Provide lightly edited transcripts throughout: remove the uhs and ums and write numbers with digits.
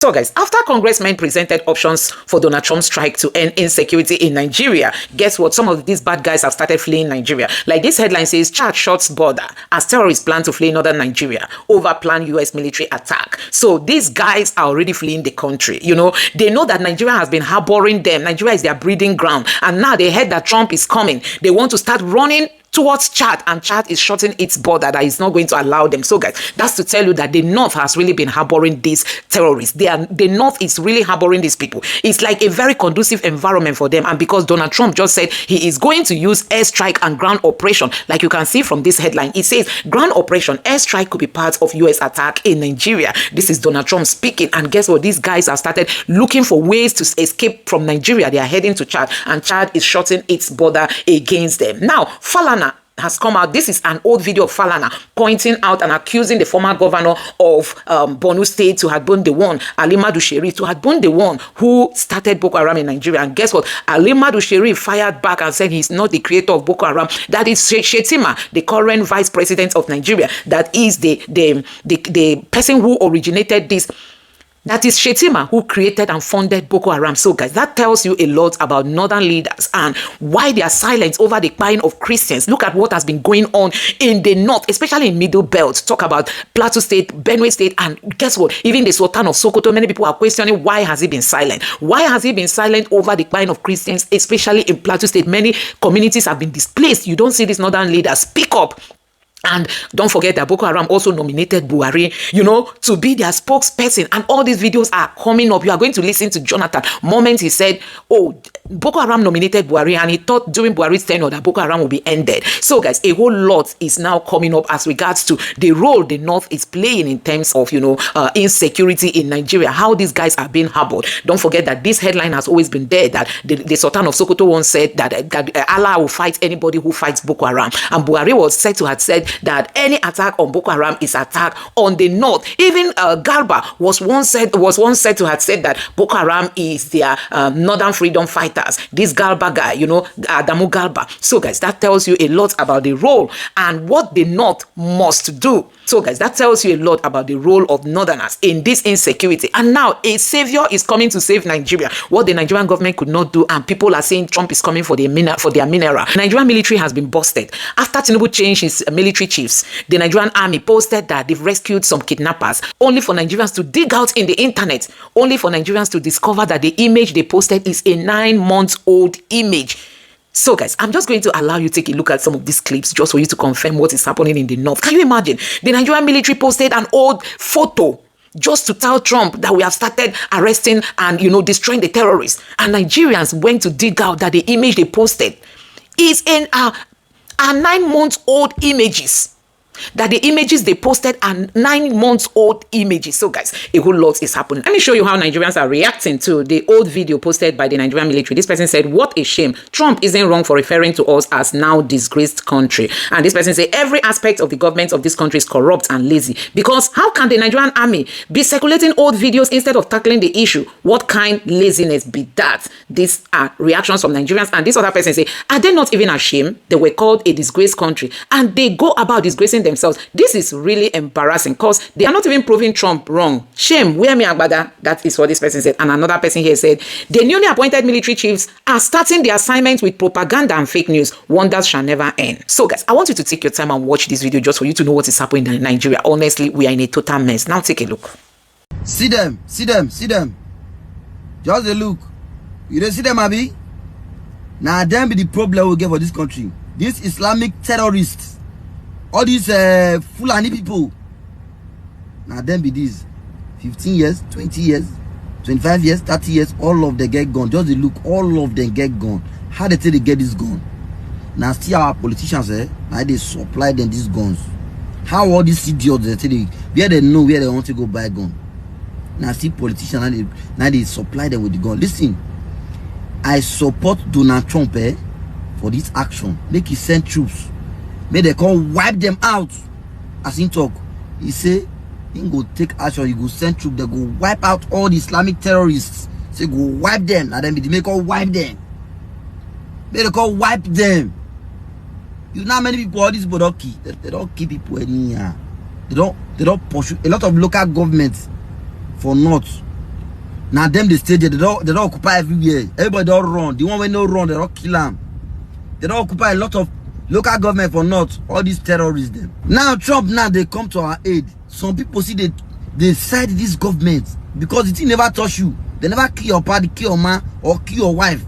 So guys, after congressmen presented options for Donald Trump's strike to end insecurity in Nigeria, guess what? Some of these bad guys have started fleeing Nigeria. Like this headline says, Chad shuts border as terrorists plan to flee northern Nigeria over planned US military attack. So these guys are already fleeing the country. You know, they know that Nigeria has been harboring them. Nigeria is their breeding ground. And now they heard that Trump is coming. They want to start running towards Chad, and Chad is shutting its border that is not going to allow them. So guys, that's to tell you that the North has really been harboring these terrorists. The North is really harboring these people. It's like a very conducive environment for them. And because Donald Trump just said he is going to use airstrike and ground operation, like you can see from this headline, it says ground operation, airstrike could be part of US attack in Nigeria. This is Donald Trump speaking. And guess what? These guys have started looking for ways to escape from Nigeria. They are heading to Chad, and Chad is shutting its border against them. Now, Falana has come out. This is an old video of Falana pointing out and accusing the former governor of Borno State to have been the one, Alimadu Sherif, to have been the one who started Boko Haram in Nigeria. And guess what? Alimadu Sherif fired back and said he's not the creator of Boko Haram. That is Shetima, the current vice president of Nigeria. That is the person who originated this. That is Shetima who created and funded Boko Haram. So guys, that tells you a lot about northern leaders and why they are silent over the killing of Christians. Look at what has been going on in the north, especially in Middle Belt. Talk about Plateau State, Benue State, and guess what? Even the Sultan of Sokoto, many people are questioning why has he been silent? Why has he been silent over the killing of Christians, especially in Plateau State? Many communities have been displaced. You don't see these northern leaders speak up. And don't forget that Boko Haram also nominated Buhari, you know, to be their spokesperson. And all these videos are coming up. You are going to listen to Jonathan. Moment he said, oh, Boko Haram nominated Buhari, and he thought during Buhari's tenure that Boko Haram will be ended. So guys, a whole lot is now coming up as regards to the role the North is playing in terms of, you know, insecurity in Nigeria, how these guys are being harbored. Don't forget that this headline has always been there, that the Sultan of Sokoto once said that Allah will fight anybody who fights Boko Haram. And Buhari was said to have said that any attack on Boko Haram is attack on the North. Even Garba was once said to have said that Boko Haram is their northern freedom fighters. This Garba guy, you know, Adamu Garba. So guys, that tells you a lot about the role and what the North must do. So guys, that tells you a lot about the role of Northerners in this insecurity. And now a savior is coming to save Nigeria, what the Nigerian government could not do, and people are saying Trump is coming for their mineral. Nigerian military has been busted. After Tinubu changed his military chiefs, the Nigerian army posted that they've rescued some kidnappers, only for Nigerians to dig out in the internet, only for Nigerians to discover that the image they posted is a 9-month-old image. So guys, I'm just going to allow you to take a look at some of these clips just for you to confirm what is happening in the North. Can you imagine? The Nigerian military posted an old photo just to tell Trump that we have started arresting and, you know, destroying the terrorists. And Nigerians went to dig out that the image they posted is in our 9-month-old images. That the images they posted are 9-month-old images. So guys, a whole lot is happening. Let me show you how Nigerians are reacting to the old video posted by the Nigerian military. This person said, what a shame. Trump isn't wrong for referring to us as now disgraced country. And this person said, every aspect of the government of this country is corrupt and lazy. Because how can the Nigerian army be circulating old videos instead of tackling the issue? What kind laziness be that? These are reactions from Nigerians. And this other person said, are they not even ashamed? They were called a disgraced country and they go about disgracing themselves. This is really embarrassing because they are not even proving Trump wrong. Shame, where me agbada? That is what this person said. And another person here said, the newly appointed military chiefs are starting the assignment with propaganda and fake news. Wonders shall never end. So guys, I want you to take your time and watch this video just for you to know what is happening in Nigeria. Honestly, we are in a total mess. Now take a look. See them. Just a look. You don't see them, Abi? Now them be the problem we get for this country. These Islamic terrorists. All these Fulani people. Now them be these 15 years, 20 years, 25 years, 30 years, all of them get gone. Just look, all of them get gone. How they say they get this gun? Now still our politicians, now they supply them these guns. How all these idiots they say where they know where they want to go buy gun. Now see politicians now they supply them with the gun. Listen, I support Donald Trump for this action. Make he send troops. May they come wipe them out. As he talk, he say he go take action. He go send troops. They go wipe out all the Islamic terrorists. Say go wipe them. And then they make all wipe them. May they come wipe them. You know how many people all these people don't kill. They don't kill people anyhow. They don't pursue a lot of local governments for North. Now them they stay there, they don't occupy everywhere. Everybody don't run. The one when no run, they don't kill them. They don't occupy a lot of local government for not all these terrorists them. Now Trump now they come to our aid. Some people see they side this government because the thing never touch you. They never kill your party, kill your man, or kill your wife.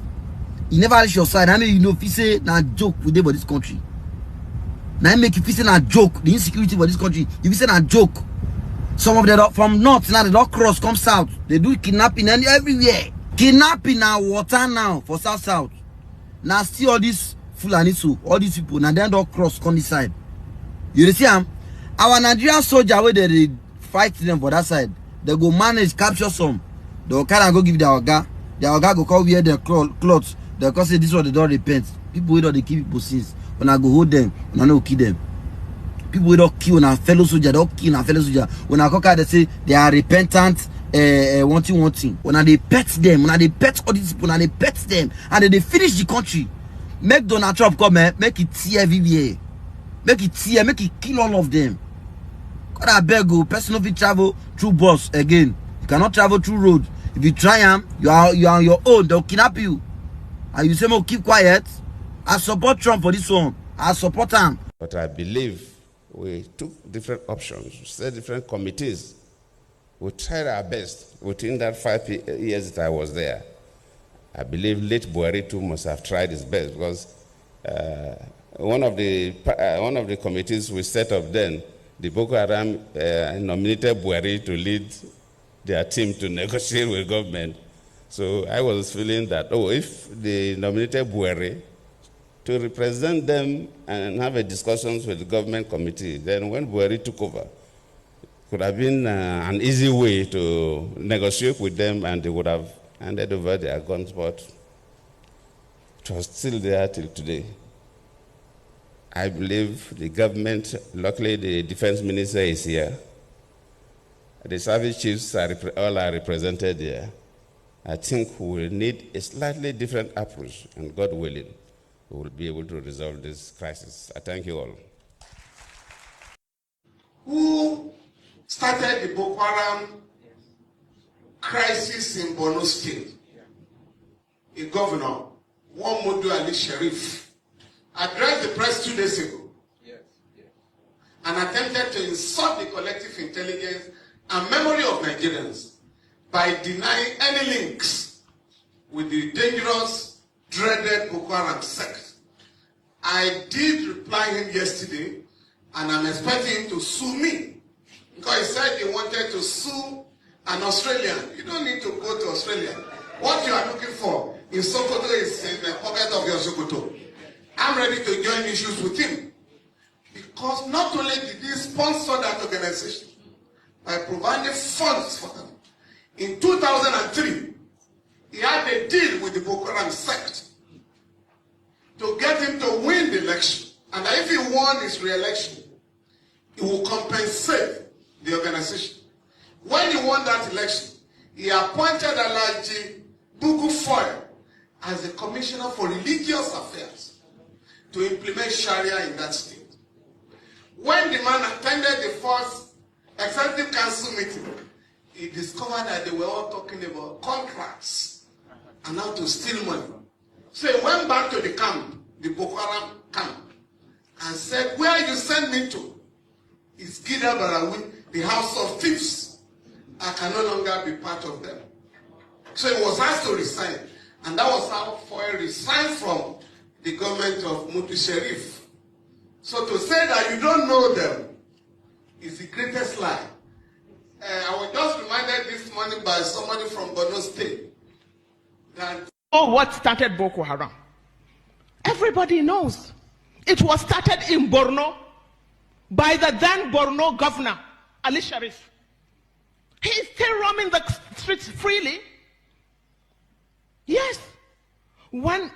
He never reach your side. I mean, you know, if you say na joke with them for this country. Now make if you say na joke, the insecurity for this country. If you say na joke, some of them from north now they don't cross come south. They do kidnapping and everywhere. Kidnapping now water now for south. Now see all these Fulani so all these people now they don't cross come this side. You see our Nigerian soldier where they fight them for that side. They go manage capture some. They will kind of go give their oga. Their oga go come wear their clothes. They go say this one they don't repent. People we don't they kill people since. When I go hold them, when I no kill them. People we don't kill our fellow soldier, don't kill our fellow soldier. When I come out, they say they are repentant, wanting. When they pet them, when they pet all these people, when they pet them, and then they finish the country, make Donald Trump come, make it tear everywhere, make it tear, make it kill all of them. God I beg you, person if you travel through bus again, you cannot travel through road. If you try them, you are on your own. They'll kidnap you, and you say, "Oh, keep quiet." I support Trump for this one. I support him. But I believe we took different options, set different committees. We tried our best within that 5 years that I was there. I believe late Buhari too must have tried his best because one of the committees we set up then, the Boko Haram nominated Buhari to lead their team to negotiate with government. So I was feeling that, if they nominated Buhari to represent them and have a discussions with the government committee, then when Buhari took over, it could have been an easy way to negotiate with them and they would have handed over their guns, but it was still there till today. I believe the government, luckily the defense minister is here. The service chiefs all are represented here. I think we will need a slightly different approach, and God willing, we will be able to resolve this crisis. I thank you all. Who started the Boko Haram crisis in Borno State? A governor, Modu Ali Sharif, addressed the press 2 days ago and attempted to insult the collective intelligence and memory of Nigerians by denying any links with the dangerous, dreaded Boko Haram sect. I did reply him yesterday, and I'm expecting him to sue me because he said he wanted to sue an Australian. You don't need to go to Australia. What you are looking for in Sokoto is in the pocket of your Sokoto. I'm ready to join issues with him because not only did he sponsor that organization by providing funds for them, in 2003, he had a deal with the Boko Haram sect to get him to win the election. And if he won his re-election, he will compensate the organization. When he won that election, he appointed Alhaji Bugu Foy as the Commissioner for Religious Affairs to implement Sharia in that state. When the man attended the first Executive Council meeting, he discovered that they were all talking about contracts and how to steal money. So he went back to the camp, the Boko Haram camp, and said, "Where you send me to is Gida Barawi, the house of thieves. I can no longer be part of them." So he was asked to resign, and that was how Foy resigned from the government of Mutu Sharif. So to say that you don't know them is the greatest lie. I was just reminded this morning by somebody from Borno State that what started Boko Haram. Everybody knows. It was started in Borno by the then Borno governor, Ali Sharif. He is still roaming the streets freely. Yes. When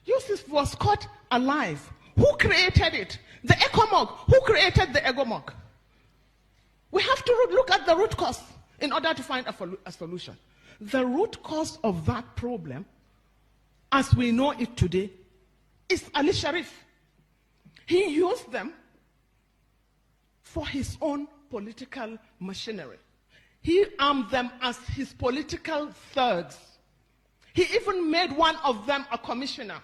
Yusuf was caught alive, who created it? The ECOMOG. Who created the ECOMOG? We have to look at the root cause in order to find a solution. The root cause of that problem, as we know it today, is Ali Sharif. He used them for his own political machinery. He armed them as his political thugs. He even made one of them a commissioner.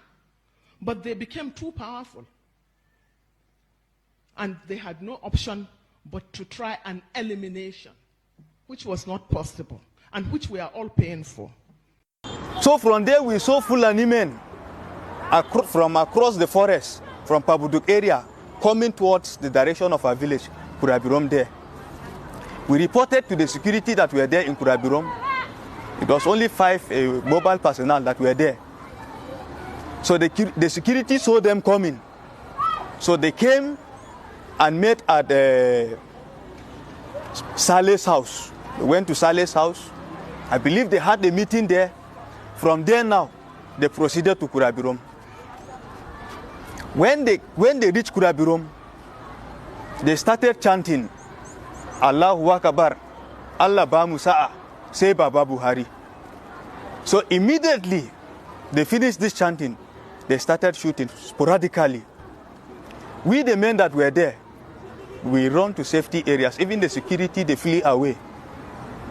But they became too powerful. And they had no option but to try an elimination, which was not possible, and which we are all paying for. So from there we saw Fulani men from across the forest, from Pabuduk area, coming towards the direction of our village, Kurabirom there. We reported to the security that were there in Kurabirom. It was only 5 mobile personnel that were there. So the security saw them coming. So they came and met at Saleh's house. They went to Saleh's house. I believe they had a meeting there. From there now, they proceeded to Kurabirom. When they reached Kurabirom, they started chanting, Allahu Akbar, Allah ba Musa'a, say Baba Buhari. So immediately they finished this chanting, they started shooting sporadically. We, the men that were there, we run to safety areas. Even the security, they flee away.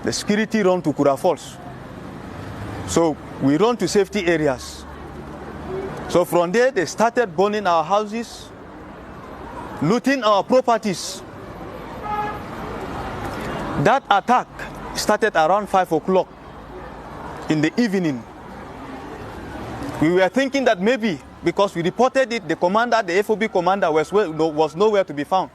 The security run to Kura Falls. So we run to safety areas. So from there, they started burning our houses, looting our properties. That attack started around 5 o'clock in the evening. We were thinking that maybe, because we reported it, the commander, the FOB commander was nowhere to be found.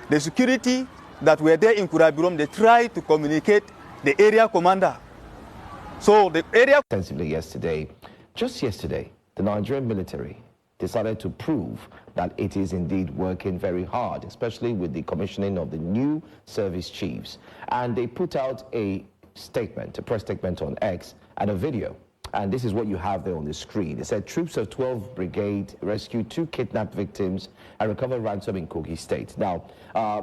The security that were there in Kurabirom, they tried to communicate the area commander. So the area... Extensively yesterday, just yesterday, the Nigerian military decided to prove that it is indeed working very hard, especially with the commissioning of the new service chiefs. And they put out a statement, a press statement on X, and a video. And this is what you have there on the screen. It said, troops of 12th Brigade rescued 2 kidnapped victims and recovered ransom in Kogi State. Now,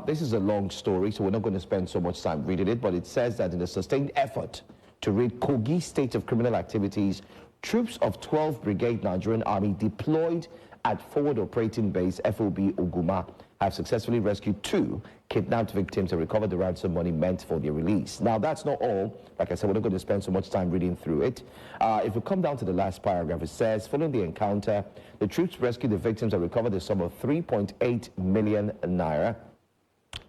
this is a long story, so we're not going to spend so much time reading it, but it says that in a sustained effort to rid Kogi State of criminal activities, troops of 12th Brigade Nigerian Army deployed at Forward Operating Base FOB Oguma have successfully rescued 2 kidnapped victims and recovered the ransom money meant for their release. Now, that's not all. Like I said, we're not going to spend so much time reading through it. If we come down to the last paragraph, it says, following the encounter, the troops rescued the victims and recovered the sum of 3.8 million naira.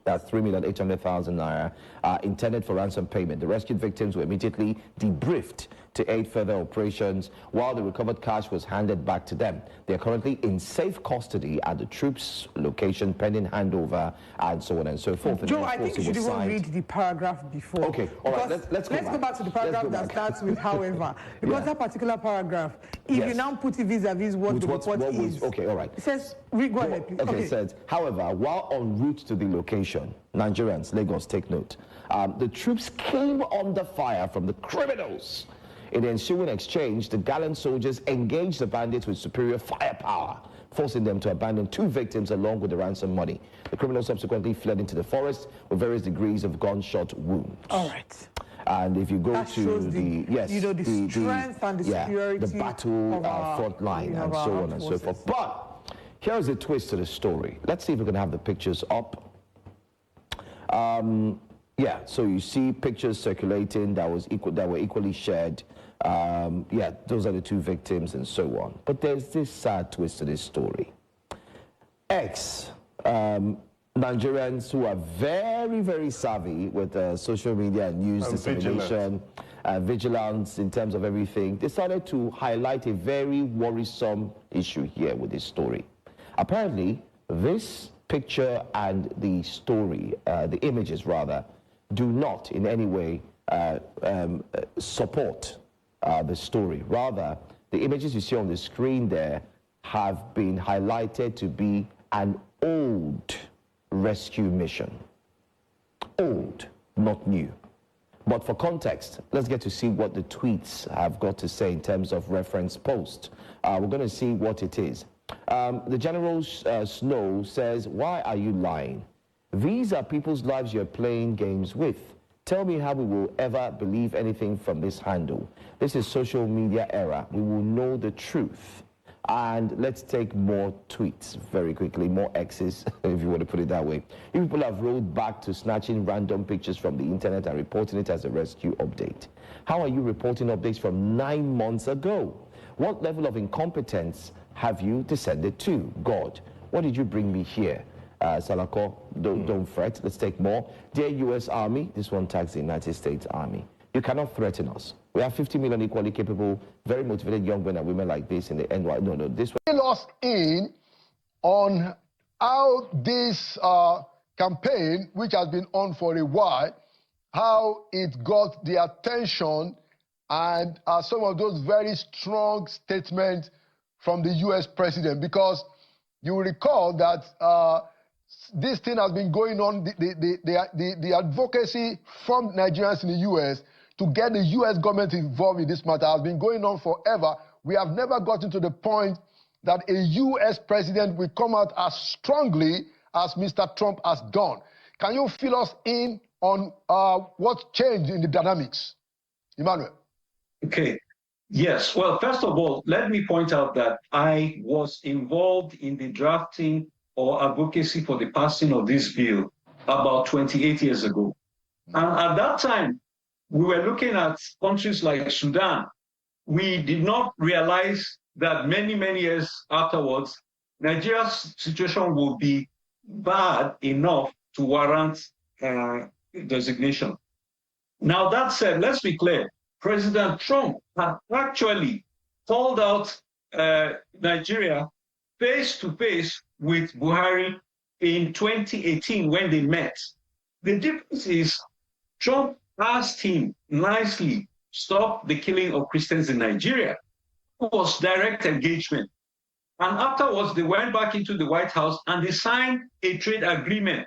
That's 3,800,000 naira intended for ransom payment. The rescued victims were immediately debriefed to aid further operations, while the recovered cash was handed back to them. They are currently in safe custody at the troops' location, pending handover, and so on and so forth. Joe, I think you should even read the paragraph before. Okay, all right, let's go back to the paragraph that starts with however. Because that particular paragraph, if you now put it vis-a-vis what the report is. Okay, all right. It says, go ahead, please. Okay, it says, however, while en route to the location, Nigerians, Lagos, take note, the troops came under fire from the criminals. In the ensuing exchange, the gallant soldiers engaged the bandits with superior firepower, forcing them to abandon 2 victims along with the ransom money. The criminals subsequently fled into the forest with various degrees of gunshot wounds. All right. And if you go that to the strength and the superiority, the battle front line and so on and so forth. But here's a twist to the story. Let's see if we can have the pictures up. Yeah, so you see pictures circulating that were equally shared. Yeah, those are the 2 victims and so on. But there's this sad twist to this story. Nigerians who are very, very savvy with social media and news dissemination, vigilance in terms of everything, decided to highlight a very worrisome issue here with this story. Apparently, this picture and the story, the images rather, do not in any way support the story. Rather, the images you see on the screen there have been highlighted to be an old rescue mission. Old, not new. But for context, let's get to see what the tweets have got to say in terms of reference post. We're going to see what it is. The General Snow says, why are you lying? These are people's lives you're playing games with. Tell me how we will ever believe anything from this handle. This is social media era. We will know the truth. And let's take more tweets very quickly, more X's, if you want to put it that way. People have rolled back to snatching random pictures from the internet and reporting it as a rescue update. How are you reporting updates from 9 months ago? What level of incompetence have you descended to? God, what did you bring me here? Salako, don't fret. Let's take more. Dear U.S. Army, this one tags the United States Army. You cannot threaten us. We have 50 million equally capable, very motivated young men and women like this in the NY. No, this way. Lost in on how this campaign, which has been on for a while, how it got the attention and some of those very strong statements from the U.S. president. Because you will recall that this thing has been going on, the advocacy from Nigerians in the U.S. to get the U.S. government involved in this matter has been going on forever. We have never gotten to the point that a U.S. president will come out as strongly as Mr. Trump has done. Can you fill us in on what changed in the dynamics? Emmanuel. Okay. Yes. Well, first of all, let me point out that I was involved in the drafting or advocacy for the passing of this bill about 28 years ago. And at that time, we were looking at countries like Sudan. We did not realize that many, many years afterwards, Nigeria's situation will be bad enough to warrant designation. Now, that said, let's be clear. President Trump had actually called out Nigeria face to face with Buhari in 2018 when they met. The difference is Trump asked him nicely, stop the killing of Christians in Nigeria. It was direct engagement. And afterwards, they went back into the White House and they signed a trade agreement.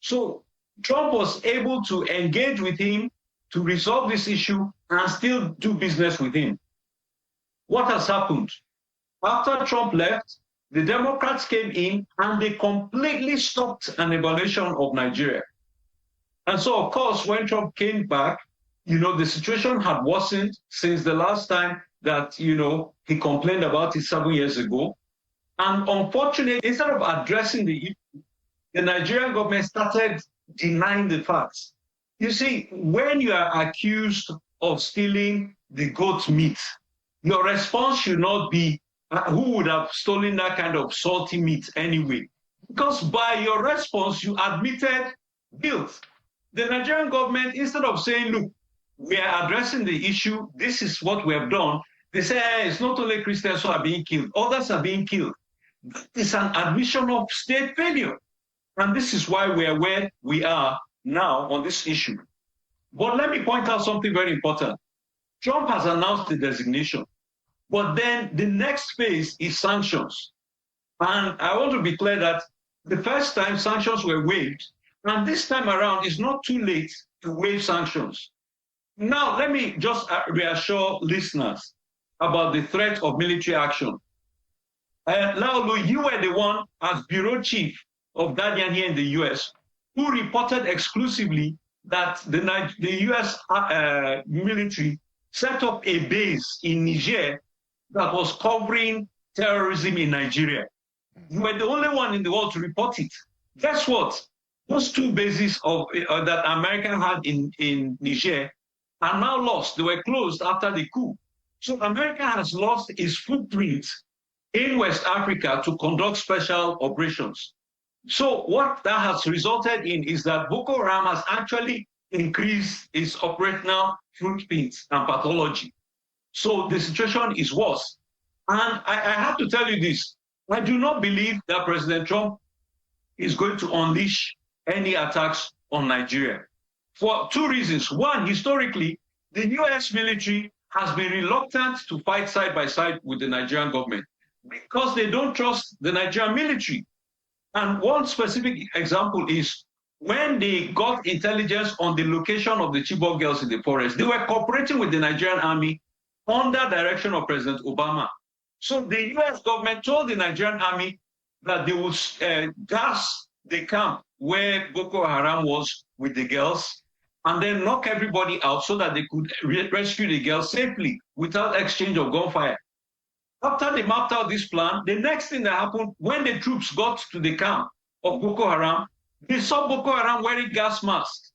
So Trump was able to engage with him to resolve this issue and still do business with him. What has happened? After Trump left, the Democrats came in and they completely stopped an evaluation of Nigeria. And so, of course, when Trump came back, the situation had worsened since the last time that, he complained about it 7 years ago. And unfortunately, instead of addressing the issue, the Nigerian government started denying the facts. You see, when you are accused of stealing the goat meat, your response should not be, who would have stolen that kind of salty meat anyway? Because by your response, you admitted guilt. The Nigerian government, instead of saying, look, we are addressing the issue, this is what we have done, they say, hey, it's not only Christians who are being killed, others are being killed. It's an admission of state failure. And this is why we are where we are now on this issue. But let me point out something very important. Trump has announced the designation, but then the next phase is sanctions. And I want to be clear that the first time sanctions were waived, and this time around it's not too late to waive sanctions. Now, let me just reassure listeners about the threat of military action. Laolu, you were the one as bureau chief of Guardian here in the US who reported exclusively that the US military set up a base in Niger that was covering terrorism in Nigeria. You were the only one in the world to report it. Guess what? Those two bases that America had in Niger are now lost. They were closed after the coup. So America has lost its footprint in West Africa to conduct special operations. So what that has resulted in is that Boko Haram has actually increased its operational footprint and pathology. So the situation is worse. And I have to tell you this. I do not believe that President Trump is going to unleash any attacks on Nigeria for two reasons. One, historically, the US military has been reluctant to fight side by side with the Nigerian government because they don't trust the Nigerian military. And one specific example is when they got intelligence on the location of the Chibok girls in the forest, they were cooperating with the Nigerian army under direction of President Obama. So the US government told the Nigerian army that they would gas the camp where Boko Haram was with the girls and then knock everybody out so that they could rescue the girls safely without exchange of gunfire. After they mapped out this plan, the next thing that happened, when the troops got to the camp of Boko Haram, they saw Boko Haram wearing gas masks.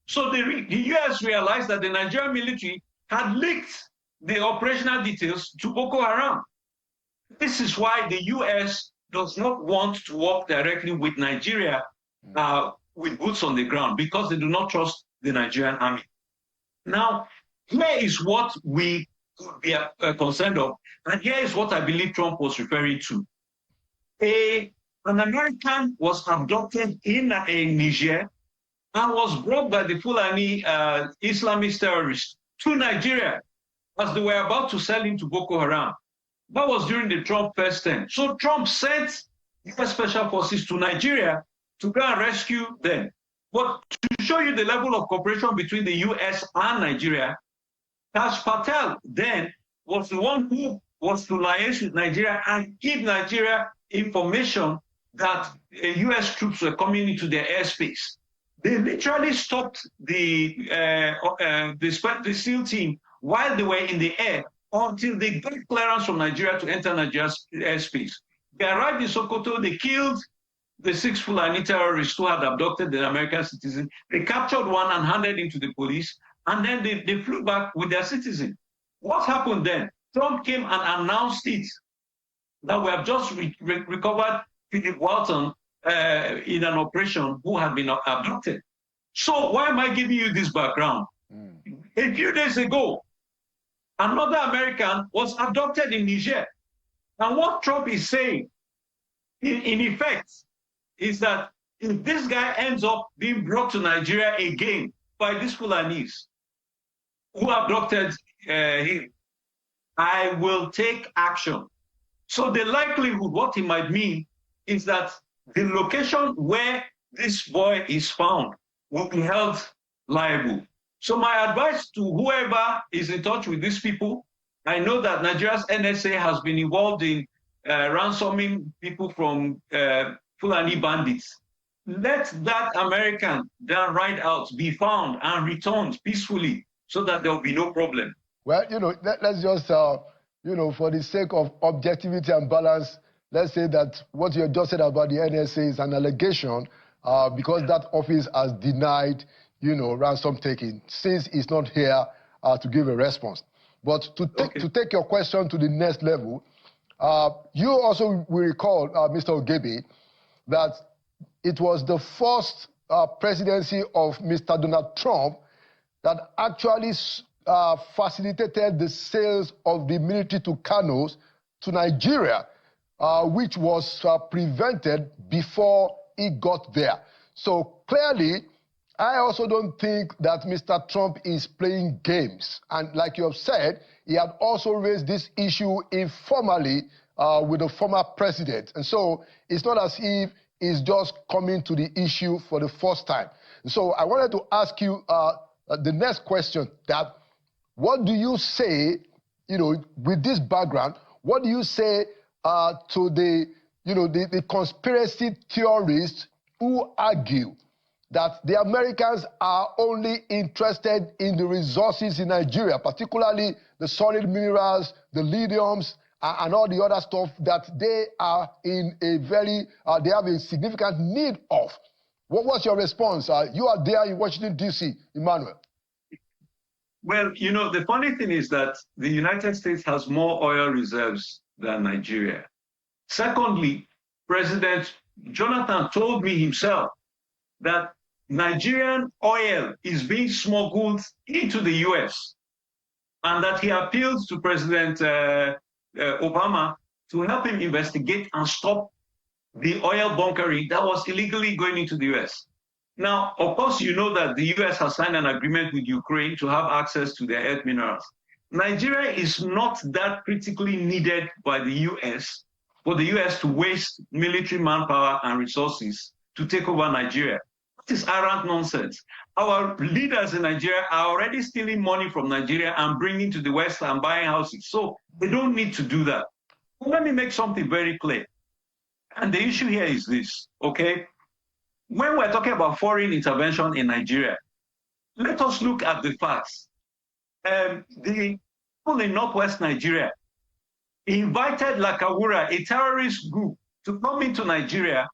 So the US realized that the Nigerian military had leaked the operational details to Boko Haram. This is why the US does not want to work directly with Nigeria with boots on the ground, because they do not trust the Nigerian army. Now, here is what we could be concerned of, and here is what I believe Trump was referring to. An American was abducted in Niger and was brought by the Fulani Islamist terrorists to Nigeria as they were about to sell him to Boko Haram. That was during the Trump first term. So Trump sent US Special Forces to Nigeria to go and rescue them. But to show you the level of cooperation between the US and Nigeria, Taj Patel then was the one who was to liaise with Nigeria and give Nigeria information that US troops were coming into their airspace. They literally stopped the SEAL team while they were in the air until they got clearance from Nigeria to enter Nigeria's airspace. They arrived in Sokoto, they killed the 6 Fulani terrorists who had abducted the American citizen. They captured one and handed him to the police, and then they flew back with their citizen. What happened then? Trump came and announced it, that we have just recovered Philip Walton in an operation who had been abducted. So why am I giving you this background? A few days ago, another American was abducted in Niger. And what Trump is saying, in effect, is that if this guy ends up being brought to Nigeria again by these Fulanis who abducted him, I will take action. So the likelihood, what he might mean, is that the location where this boy is found will be held liable. So my advice to whoever is in touch with these people, I know that Nigeria's NSA has been involved in ransoming people from Fulani bandits. Let that American that ride out be found and returned peacefully so that there will be no problem. Well, let's just, for the sake of objectivity and balance, let's say that what you just said about the NSA is an allegation because that office has denied, ransom taking, since it's not here to give a response. But to take your question to the next level, you also will recall, Mr. Ogebe, that it was the first presidency of Mr. Donald Trump that actually facilitated the sales of the military to Kanus to Nigeria, which was prevented before it got there. So clearly, I also don't think that Mr. Trump is playing games. And like you have said, he had also raised this issue informally with the former president. And so it's not as if he's just coming to the issue for the first time. And so I wanted to ask you the next question, that what do you say, with this background, what do you say to the conspiracy theorists who argue that the Americans are only interested in the resources in Nigeria, particularly the solid minerals, the lithiums, and all the other stuff that they are in they have a significant need of? What's your response? You are there in Washington, D.C., Emmanuel. Well, the funny thing is that the United States has more oil reserves than Nigeria. Secondly, President Jonathan told me himself that Nigerian oil is being smuggled into the U.S. and that he appealed to President Obama to help him investigate and stop the oil bunkering that was illegally going into the U.S. Now, of course, you know that the U.S. has signed an agreement with Ukraine to have access to their earth minerals. Nigeria is not that critically needed by the U.S. for the U.S. to waste military manpower and resources to take over Nigeria. That is arrant nonsense. Our leaders in Nigeria are already stealing money from Nigeria and bringing to the West and buying houses. So they don't need to do that. But let me make something very clear. And the issue here is this, okay? When we're talking about foreign intervention in Nigeria, let us look at the facts. The people in Northwest Nigeria, invited Lakawura, a terrorist group, to come into Nigeria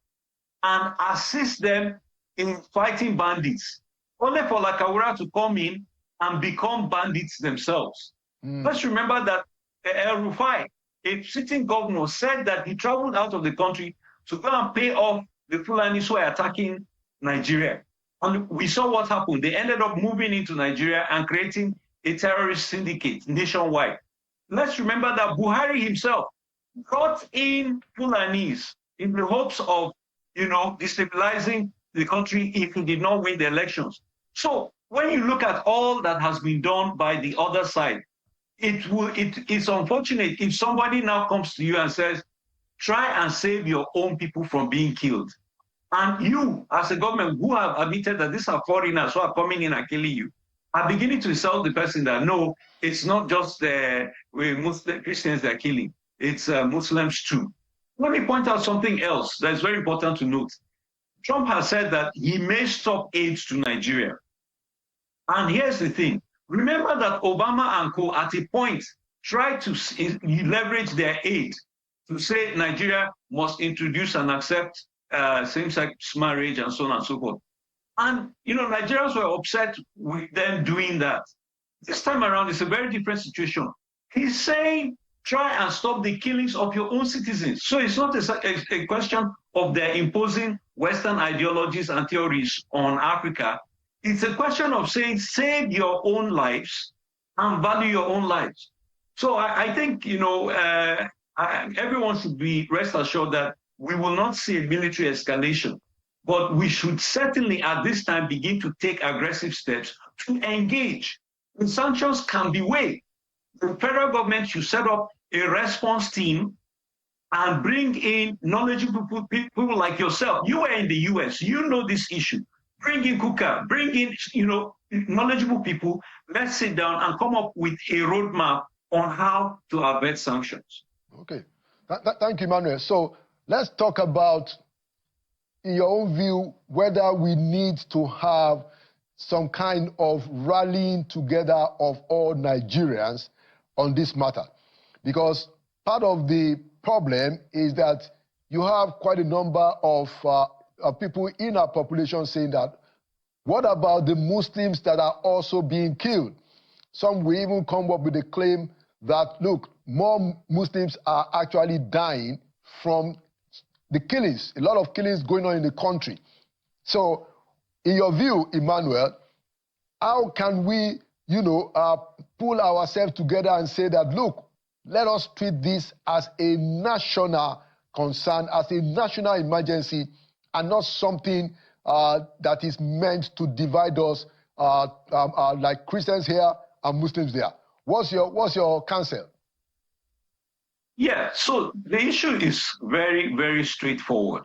and assist them in fighting bandits, only for Lakawura to come in and become bandits themselves. Let's remember that El Rufai, a sitting governor, said that he traveled out of the country to go and pay off the Fulanis who were attacking Nigeria. And we saw what happened. They ended up moving into Nigeria and creating a terrorist syndicate nationwide. Let's remember that Buhari himself brought in Fulanis in the hopes of, destabilizing the country if he did not win the elections. So when you look at all that has been done by the other side, it's unfortunate if somebody now comes to you and says, try and save your own people from being killed. And you, as a government who have admitted that these are foreigners who are coming in and killing you, are beginning to insult the person that, no, it's not just Muslim Christians they're killing, it's Muslims too. Let me point out something else that is very important to note. Trump has said that he may stop aid to Nigeria. And here's the thing. Remember that Obama and co at a point tried to leverage their aid to say Nigeria must introduce and accept same-sex marriage and so on and so forth. And, Nigerians were upset with them doing that. This time around, it's a very different situation. He's saying, try and stop the killings of your own citizens. So it's not a question of their imposing Western ideologies and theories on Africa. It's a question of saying, save your own lives and value your own lives. So I think, everyone should be rest assured that we will not see a military escalation, but we should certainly at this time begin to take aggressive steps to engage. The sanctions can be waived. The federal government should set up a response team and bring in knowledgeable people like yourself. You were in the US, you know this issue. Bring in Kuka, bring in, knowledgeable people. Let's sit down and come up with a roadmap on how to avert sanctions. Okay, thank you, Emmanuel. So let's talk about, in your own view, whether we need to have some kind of rallying together of all Nigerians on this matter. Because part of the problem is that you have quite a number of people in our population saying that, what about the Muslims that are also being killed? Some will even come up with the claim that, look, more Muslims are actually dying from the killings, a lot of killings going on in the country. So, in your view, Emmanuel, how can we, pull ourselves together and say that, look, let us treat this as a national concern, as a national emergency, and not something that is meant to divide us like Christians here and Muslims there. What's your counsel? Yeah, so the issue is very, very straightforward.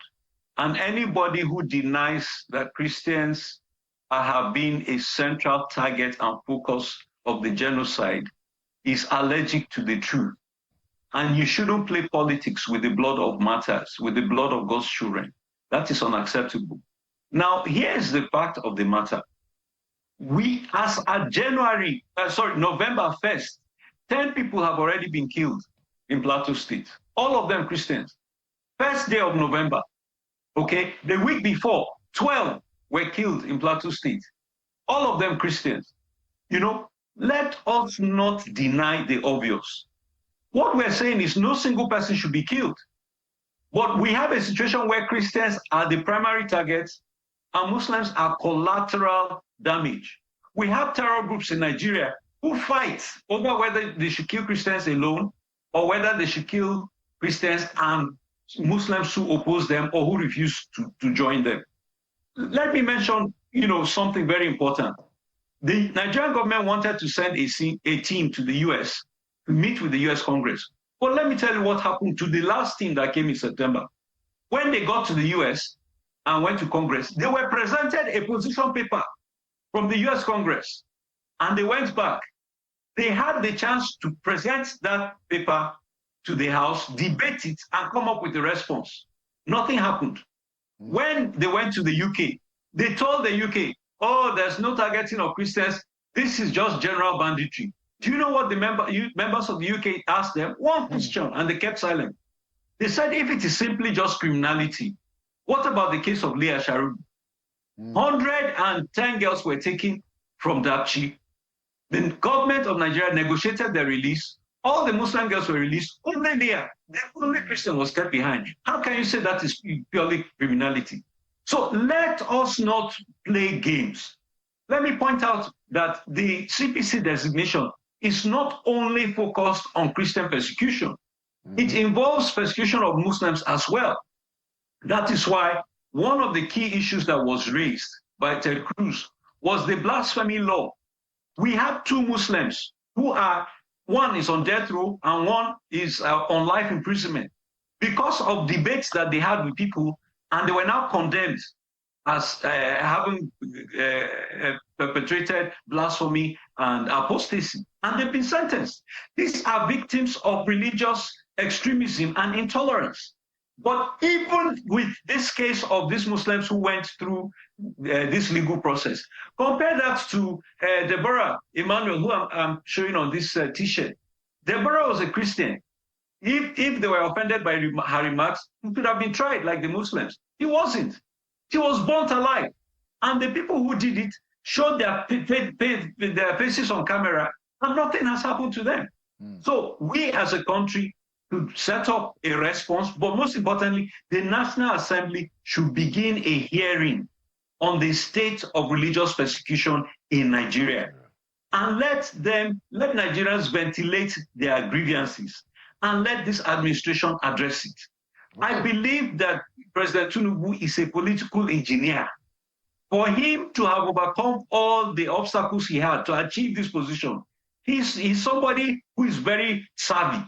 And anybody who denies that Christians have been a central target and focus of the genocide is allergic to the truth. And you shouldn't play politics with the blood of martyrs, with the blood of God's children. That is unacceptable. Now, here's the fact of the matter. We, as at November 1st, 10 people have already been killed in Plateau State. All of them Christians. First day of November, okay? The week before, 12 were killed in Plateau State. All of them Christians. Let us not deny the obvious. What we're saying is no single person should be killed. But we have a situation where Christians are the primary targets and Muslims are collateral damage. We have terror groups in Nigeria who fight over whether they should kill Christians alone or whether they should kill Christians and Muslims who oppose them or who refuse to join them. Let me mention, something very important. The Nigerian government wanted to send a team to the US to meet with the US Congress. But let me tell you what happened to the last team that came in September. When they got to the US and went to Congress, they were presented a position paper from the US Congress, and they went back. They had the chance to present that paper to the House, debate it, and come up with a response. Nothing happened. When they went to the UK, they told the UK, oh, there's no targeting of Christians. This is just general banditry. Do you know what the members of the UK asked them? One question, and they kept silent. They said, if it is simply just criminality, what about the case of Leah Sharubi? 110 girls were taken from Dapchi. The government of Nigeria negotiated their release. All the Muslim girls were released. Only Leah, the only Christian, was kept behind. How can you say that is purely criminality? So let us not play games. Let me point out that the CPC designation is not only focused on Christian persecution. It involves persecution of Muslims as well. That is why one of the key issues that was raised by Ted Cruz was the blasphemy law. We have two Muslims who are, one is on death row and one is on life imprisonment because of debates that they had with people, and they were now condemned as having perpetrated blasphemy and apostasy, and they've been sentenced. These are victims of religious extremism and intolerance. But even with this case of these Muslims who went through this legal process, compare that to Deborah Emmanuel, who I'm showing on this T-shirt. Deborah was a Christian. If they were offended by her remarks, he could have been tried like the Muslims. He wasn't. She was burnt alive. And the people who did it showed their faces on camera, and nothing has happened to them. So we as a country to set up a response, but most importantly, the National Assembly should begin a hearing on the state of religious persecution in Nigeria. And let Nigerians ventilate their grievances, and let this administration address it. I believe that President Tinubu is a political engineer. For him to have overcome all the obstacles he had to achieve this position, he's somebody who is very savvy,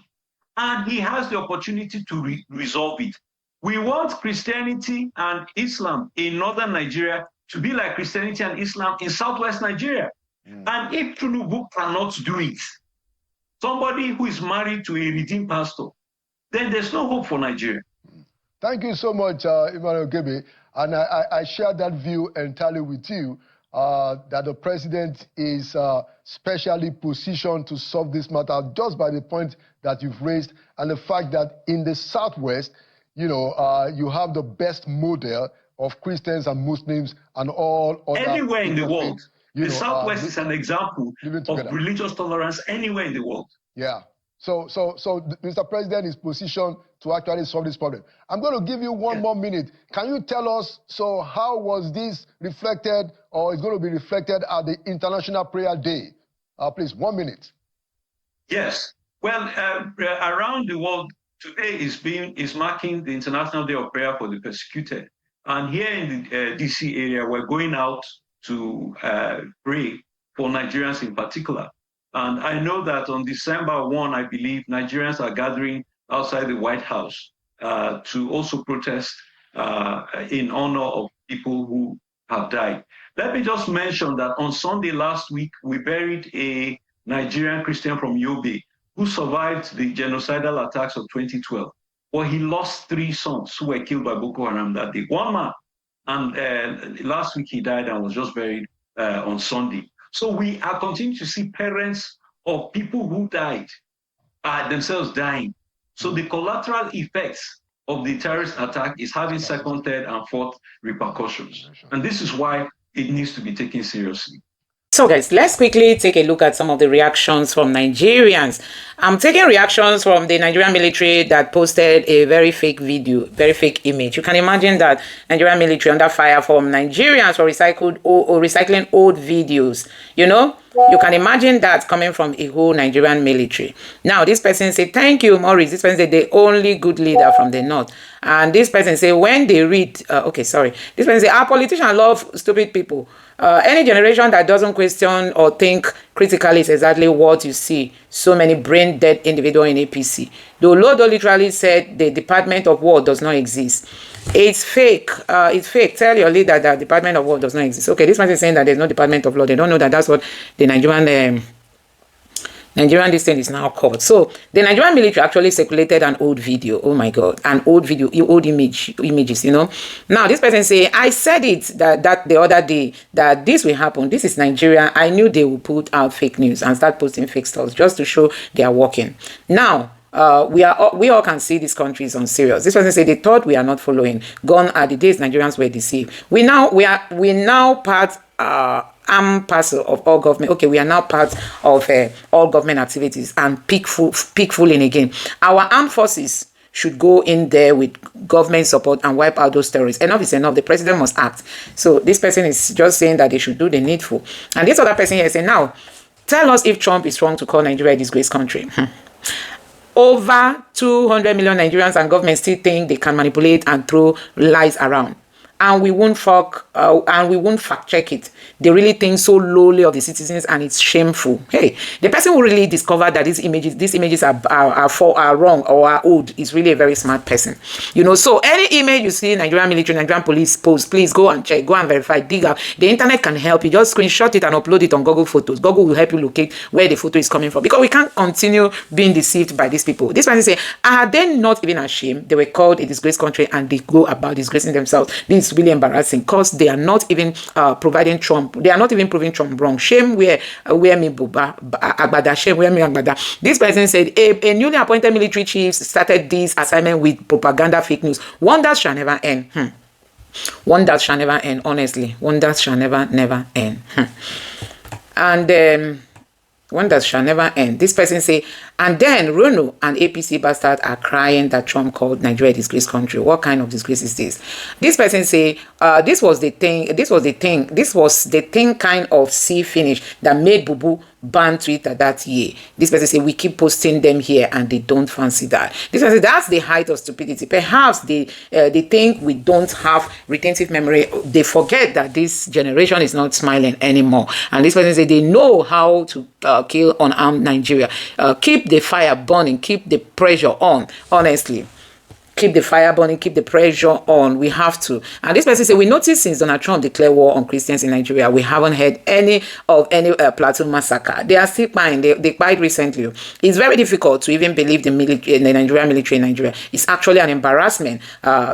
and he has the opportunity to resolve it. We want Christianity and Islam in northern Nigeria to be like Christianity and Islam in southwest Nigeria. And if Tinubu cannot do it, somebody who is married to a redeemed pastor, then there's no hope for Nigeria. Thank you so much, Emmanuel Gebe. And I share that view entirely with you, that the president is specially positioned to solve this matter just by the point that you've raised, and the fact that in the Southwest, you know, you have the best model of Christians and Muslims and all other... Anywhere in the world. The Southwest is an example of religious tolerance anywhere in the world. Yeah. So Mr. President is positioned to actually solve this problem. I'm going to give you one more minute. Can you tell us, so how was this reflected, or is going to be reflected at the International Prayer Day? Please, 1 minute. Yes. Well, around the world, today is marking the International Day of Prayer for the Persecuted. And here in the DC area, we're going out to pray for Nigerians in particular. And I know that on December 1, I believe, Nigerians are gathering outside the White House to also protest in honor of people who have died. Let me just mention that on Sunday last week, we buried a Nigerian Christian from Yobe who survived the genocidal attacks of 2012. Well, he lost 3 sons who were killed by Boko Haram that day. One man. And last week he died and was just buried on Sunday. So we are continuing to see parents of people who died themselves dying. So the collateral effects of the terrorist attack is having second, third, and fourth repercussions. And this is why it needs to be taken seriously. So guys, let's quickly take a look at some of the reactions from Nigerians. I'm taking reactions from the Nigerian military that posted a very fake video, very fake image. You can imagine that Nigerian military under fire from Nigerians for recycling old videos. You know, you can imagine that coming from a whole Nigerian military. Now, this person said, thank you, Maurice. This person said, the only good leader from the north. And this person said, when they read, this person said, our politicians love stupid people. Any generation that doesn't question or think critically is exactly what you see. So many brain-dead individuals in APC. The Olodo literally said the Department of War does not exist. It's fake. It's fake. Tell your leader that Department of War does not exist. Okay, this person is saying that there's no Department of Law. They don't know that that's what the Nigerian Nigerian this thing is now caught. So the Nigerian military actually circulated an old video. Oh my God, an old video, old images. You know. Now this person say, I said it that the other day that this will happen. This is Nigeria. I knew they will put out fake news and start posting fake stuff just to show they are working. Now. We all can see this country is unserious. This person say they thought we are not following. Gone are the days Nigerians were deceived. We now part parcel of all government. Okay, we are now part of all government activities and peak fooling again. Our armed forces should go in there with government support and wipe out those terrorists. Enough is enough. The president must act. So this person is just saying that they should do the needful. And this other person here is saying, now, tell us if Trump is wrong to call Nigeria a disgraced country. Over 200 million Nigerians and governments still think they can manipulate and throw lies around. And we won't fact check it. They really think so lowly of the citizens, and it's shameful. Hey, the person who really discovered that these images are wrong or are old is really a very smart person. You know, so any image you see Nigerian military, Nigerian police post, please go and check, go and verify, dig out. The internet can help you. Just screenshot it and upload it on Google Photos. Google will help you locate where the photo is coming from, because we can't continue being deceived by these people. This person say, are they not even ashamed? They were called a disgraced country and they go about disgracing themselves. This is really embarrassing because they are not even providing Trump. They are not even proving Trump wrong. Shame where me buba agbada, shame where me agbada. This person said a newly appointed military chief started this assignment with propaganda, fake news. Wonders shall never end. Wonders shall never end. Honestly, wonders shall never end. And wonders shall never end. This person say, and then Rono and APC bastards are crying that Trump called Nigeria a disgraced country. What kind of disgrace is this? This person say, this was the thing kind of see finish that made Bubu ban Twitter that year. This person say, we keep posting them here and they don't fancy that. This person say, that's the height of stupidity. Perhaps they think we don't have retentive memory. They forget that this generation is not smiling anymore. And this person say, they know how to kill unarmed Nigeria. Keep the fire burning, keep the pressure on. Honestly, keep the fire burning, keep the pressure on. We have to. And this person say, we noticed since Donald Trump declared war on Christians in Nigeria, we haven't heard any platoon massacre. They are still buying. They quite recently. It's very difficult to even believe the Nigerian military in Nigeria. It's actually an embarrassment.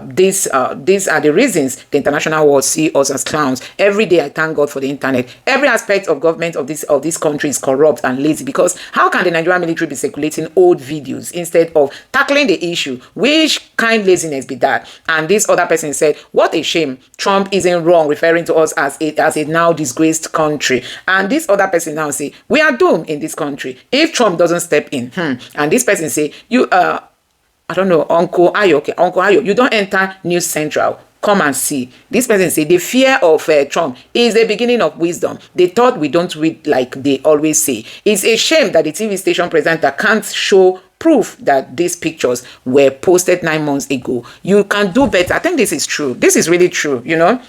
These are the reasons the international world see us as clowns. Every day I thank God for the internet. Every aspect of government of this country is corrupt and lazy, because how can the Nigerian military be circulating old videos instead of tackling the issue? Which kind laziness be that? And this other person said, what a shame, Trump isn't wrong, referring to us as a now disgraced country. And this other person now say, we are doomed in this country if Trump doesn't step in. And this person say, you I don't know, Uncle Ayo, you don't enter News Central. Come and see. This person say, the fear of Trump is the beginning of wisdom. They thought we don't read like they always say. It's a shame that the TV station presenter can't show proof that these pictures were posted 9 months ago. You can do better. I think this is true. This is really true, you know.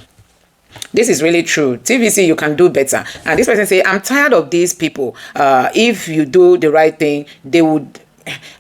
This is really true. TVC, you can do better. And this person say, I'm tired of these people. If you do the right thing, they would...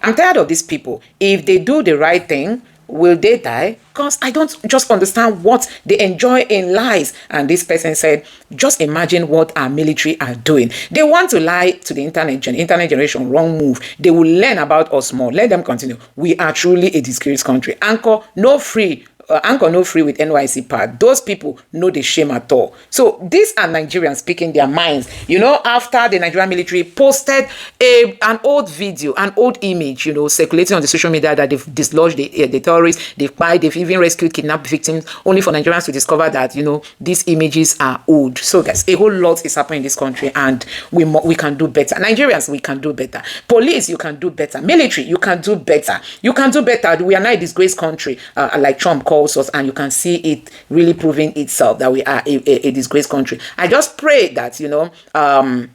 I'm tired of these people. If they do the right thing, will they die? Because I don't just understand what they enjoy in lies. And this person said, just imagine what our military are doing. They want to lie to the internet generation. Wrong move. They will learn about us more. Let them continue. We are truly a disgraced country. Anchor no free with NYC part. Those people know the shame at all. So these are Nigerians speaking their minds. You know, after the Nigerian military posted an old video, an old image, you know, circulating on the social media that they've dislodged the terrorists, they've even rescued kidnapped victims, only for Nigerians to discover that, you know, these images are old. So guys, a whole lot is happening in this country, and we can do better. Nigerians, we can do better. Police, you can do better. Military, you can do better. You can do better. We are not a disgraced country, like Trump called us, and you can see it really proving itself that we are a disgraced country. I just pray that, you know, the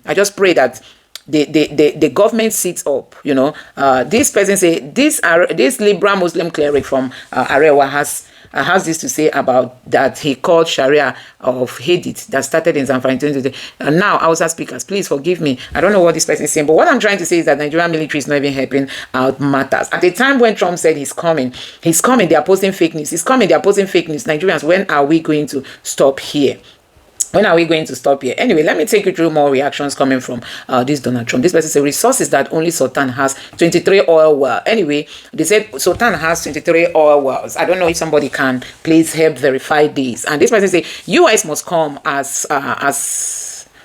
government sits up, you know. This person say, this liberal Muslim cleric from Arewa has this to say about that he called Sharia of Hadith that started in Zamfara in 2020. And now, Hausa speakers, please forgive me. I don't know what this person is saying, but what I'm trying to say is that Nigerian military is not even helping out matters. At the time when Trump said he's coming, they are posting fake news. He's coming, they are posting fake news. Nigerians, when are we going to stop here? When are we going to stop here? Anyway, let me take you through more reactions coming from this Donald Trump. This person says resources that only Sultan has 23 oil wells. Anyway, they said Sultan has 23 oil wells. I don't know if somebody can please help verify this. And this person says US must come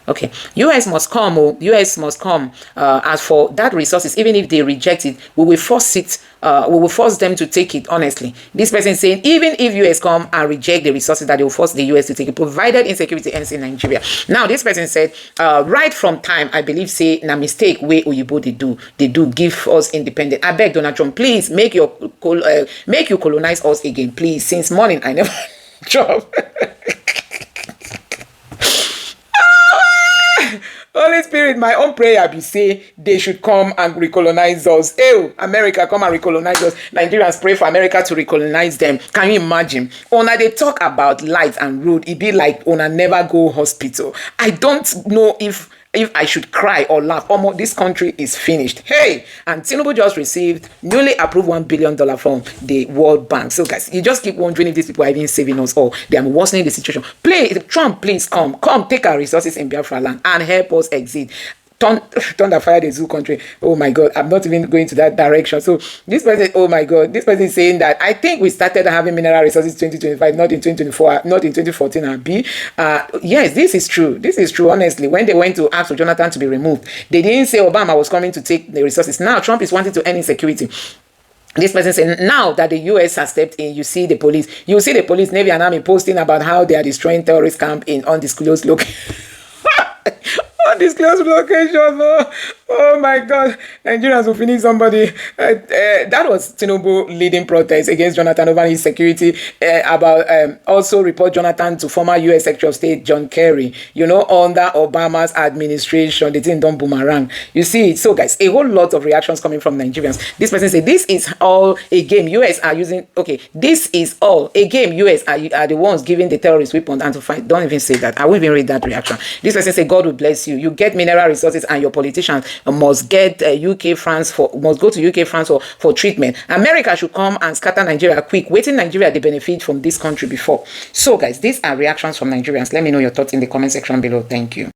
okay, US must come. US must come. As for that resources, even if they reject it, we will force it. We will force them to take it. Honestly, this person saying even if US come and reject the resources, that they will force the US to take it, provided insecurity ends in Nigeria. Now, this person said, right from time, I believe say na mistake way Oyibo they do give us independent. I beg Donald Trump, please make you colonize us again, please. Since morning I never job. Holy Spirit, my own prayer be say they should come and recolonize us. Ew, America, come and recolonize us. Nigerians pray for America to recolonize them. Can you imagine? Una they talk about light and road, it be like una never go hospital. I don't know if I should cry or laugh. Almost this country is finished. Hey, and Tinubu just received newly approved $1 billion from the World Bank. So guys, you just keep wondering if these people are even saving us or they are worsening the situation. Trump, please come take our resources in Biafra land and help us exit. Thunder fire the zoo country. Oh my God, I'm not even going to that direction. So this person, oh my God, this person is saying that I think we started having mineral resources 2025, not in 2024, not in 2014 and B. Yes, this is true. This is true, honestly. When they went to ask for Jonathan to be removed, they didn't say Obama was coming to take the resources. Now Trump is wanting to end insecurity. This person said, now that the US has stepped in, you see the police, Navy and Army posting about how they are destroying terrorist camp in undisclosed location. Undisclosed location. Oh my God. Nigerians will finish somebody. That was Tinubu leading protests against Jonathan over his security. About also report Jonathan to former US Secretary of State John Kerry. You know, under Obama's administration, the thing don't boomerang. You see, so guys, a whole lot of reactions coming from Nigerians. This person said, this is all a game. US are using, okay, this is all a game. US are the ones giving the terrorists weapons and to fight. Don't even say that. I won't even read that reaction. This person said, God will bless you. You get mineral resources and your politicians must get UK, France must go to UK, France for treatment. America should come and scatter Nigeria quick. Waiting Nigeria, they benefit from this country before. So guys, these are reactions from Nigerians. Let me know your thoughts in the comment section below. Thank you.